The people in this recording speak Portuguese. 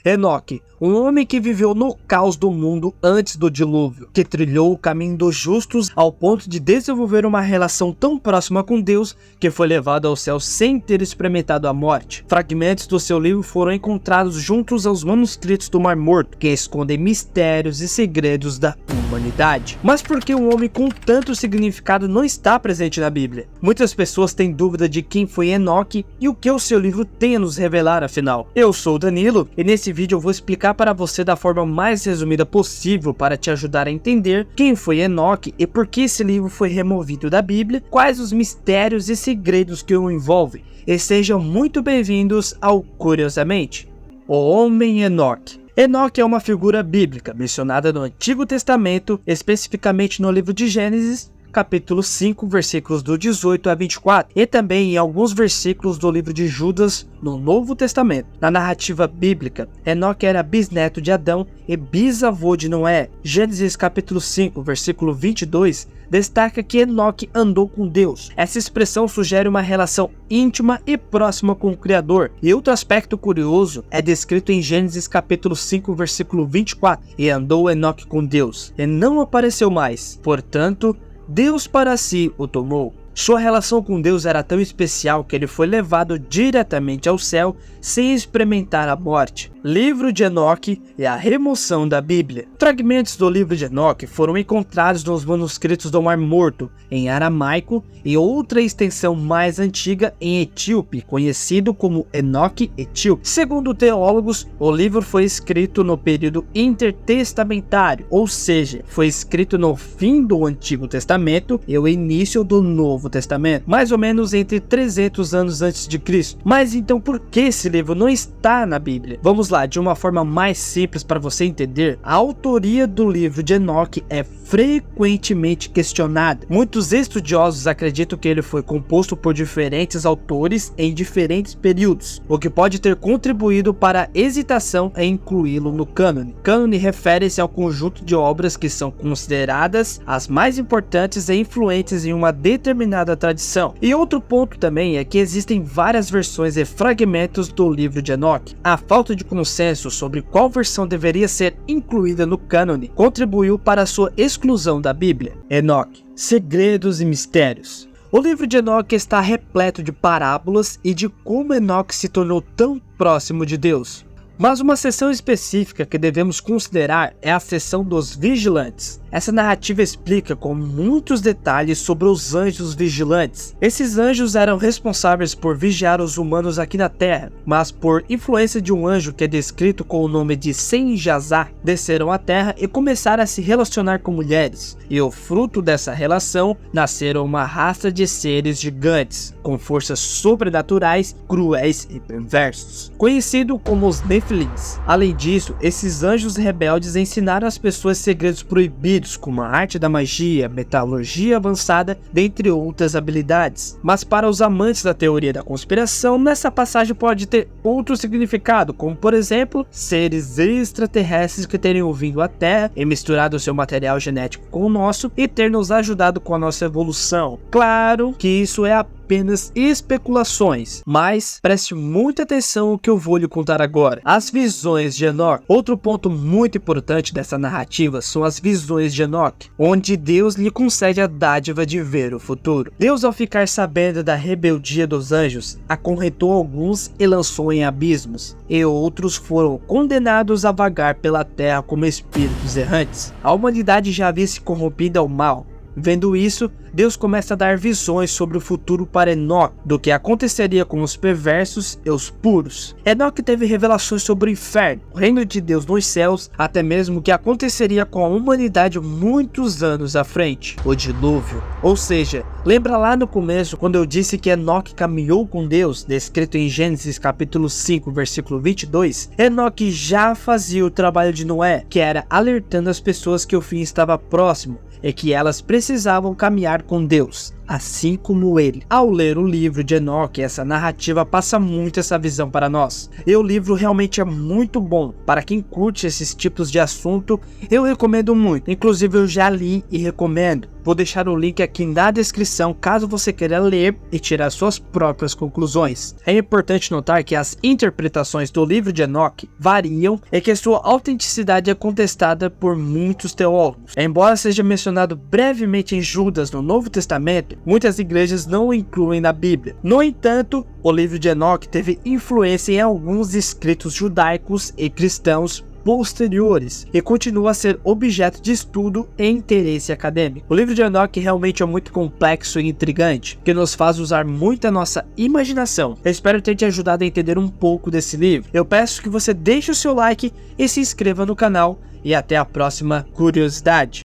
Enoque, um homem que viveu no caos do mundo antes do dilúvio, que trilhou o caminho dos justos ao ponto de desenvolver uma relação tão próxima com Deus que foi levado ao céu sem ter experimentado a morte. Fragmentos do seu livro foram encontrados juntos aos manuscritos do Mar Morto, que escondem mistérios e segredos da humanidade. Mas por que um homem com tanto significado não está presente na Bíblia? Muitas pessoas têm dúvida de quem foi Enoque e o que o seu livro tem a nos revelar, afinal. Eu sou o Danilo e nesse vídeo eu vou explicar para você da forma mais resumida possível para te ajudar a entender quem foi Enoque e por que esse livro foi removido da Bíblia, quais os mistérios e segredos que o envolvem. E sejam muito bem-vindos ao Curiosamente. O Homem Enoque. Enoque é uma figura bíblica mencionada no Antigo Testamento, especificamente no livro de Gênesis, capítulo 5, versículos do 18 a 24, e também em alguns versículos do livro de Judas, no Novo Testamento. Na narrativa bíblica, Enoque era bisneto de Adão e bisavô de Noé. Gênesis capítulo 5, versículo 22, destaca que Enoque andou com Deus. Essa expressão sugere uma relação íntima e próxima com o Criador. E outro aspecto curioso é descrito em Gênesis capítulo 5, versículo 24, e andou Enoque com Deus, e não apareceu mais. Portanto, Deus para si o tomou. Sua relação com Deus era tão especial que ele foi levado diretamente ao céu sem experimentar a morte. Livro de Enoque e a remoção da Bíblia. Fragmentos do livro de Enoque foram encontrados nos manuscritos do Mar Morto, em aramaico, e outra extensão mais antiga em etíope, conhecido como Enoque etíope. Segundo teólogos, o livro foi escrito no período intertestamentário, ou seja, foi escrito no fim do Antigo Testamento e o início do Novo Testamento, mais ou menos entre 300 anos antes de Cristo. Mas então por que esse livro não está na Bíblia? Vamos lá, de uma forma mais simples para você entender. A autoria do livro de Enoque é frequentemente questionada. Muitos estudiosos acreditam que ele foi composto por diferentes autores em diferentes períodos, o que pode ter contribuído para a hesitação em incluí-lo no cânone. Cânone refere-se ao conjunto de obras que são consideradas as mais importantes e influentes em uma determinada tradição. E outro ponto também é que existem várias versões e fragmentos do livro de Enoque. A falta de consenso sobre qual versão deveria ser incluída no cânone contribuiu para sua exclusão da Bíblia. Enoque, segredos e mistérios. O livro de Enoque está repleto de parábolas e de como Enoque se tornou tão próximo de Deus. Mas uma seção específica que devemos considerar é a seção dos vigilantes. Essa narrativa explica com muitos detalhes sobre os anjos vigilantes. Esses anjos eram responsáveis por vigiar os humanos aqui na Terra, mas por influência de um anjo que é descrito com o nome de Senjazá, desceram à Terra e começaram a se relacionar com mulheres. E o fruto dessa relação nasceram uma raça de seres gigantes, com forças sobrenaturais, cruéis e perversos, conhecido como os Nefilins. Além disso, esses anjos rebeldes ensinaram às pessoas segredos proibidos, como a arte da magia, metalurgia avançada, dentre outras habilidades. Mas para os amantes da teoria da conspiração, nessa passagem pode ter outro significado, como por exemplo, seres extraterrestres que teriam vindo à Terra e misturado seu material genético com o nosso e ter nos ajudado com a nossa evolução. Claro que isso é apenas especulações, mas preste muita atenção no que eu vou lhe contar agora. As visões de Enoque. Outro ponto muito importante dessa narrativa são as visões de Enoque, onde Deus lhe concede a dádiva de ver o futuro. Deus, ao ficar sabendo da rebeldia dos anjos, acorrentou alguns e lançou em abismos, e outros foram condenados a vagar pela terra como espíritos errantes. A humanidade já havia se corrompido ao mal. Vendo isso, Deus começa a dar visões sobre o futuro para Enoque, do que aconteceria com os perversos e os puros. Enoque teve revelações sobre o inferno, o reino de Deus nos céus, até mesmo o que aconteceria com a humanidade muitos anos à frente, o dilúvio. Ou seja, lembra lá no começo quando eu disse que Enoque caminhou com Deus, descrito em Gênesis capítulo 5, versículo 22? Enoque já fazia o trabalho de Noé, que era alertando as pessoas que o fim estava próximo e que elas precisavam caminhar com Deus. assim como ele. Ao ler o livro de Enoque, essa narrativa passa muito essa visão para nós. E o livro realmente é muito bom. Para quem curte esses tipos de assunto, eu recomendo muito. Inclusive eu já li e recomendo. Vou deixar o link aqui na descrição caso você queira ler e tirar suas próprias conclusões. É importante notar que as interpretações do livro de Enoque variam e que sua autenticidade é contestada por muitos teólogos. Embora seja mencionado brevemente em Judas no Novo Testamento, muitas igrejas não o incluem na Bíblia. No entanto, o livro de Enoque teve influência em alguns escritos judaicos e cristãos posteriores e continua a ser objeto de estudo e interesse acadêmico. O livro de Enoque realmente é muito complexo e intrigante, que nos faz usar muito a nossa imaginação. Eu espero ter te ajudado a entender um pouco desse livro. Eu peço que você deixe o seu like e se inscreva no canal, e até a próxima curiosidade.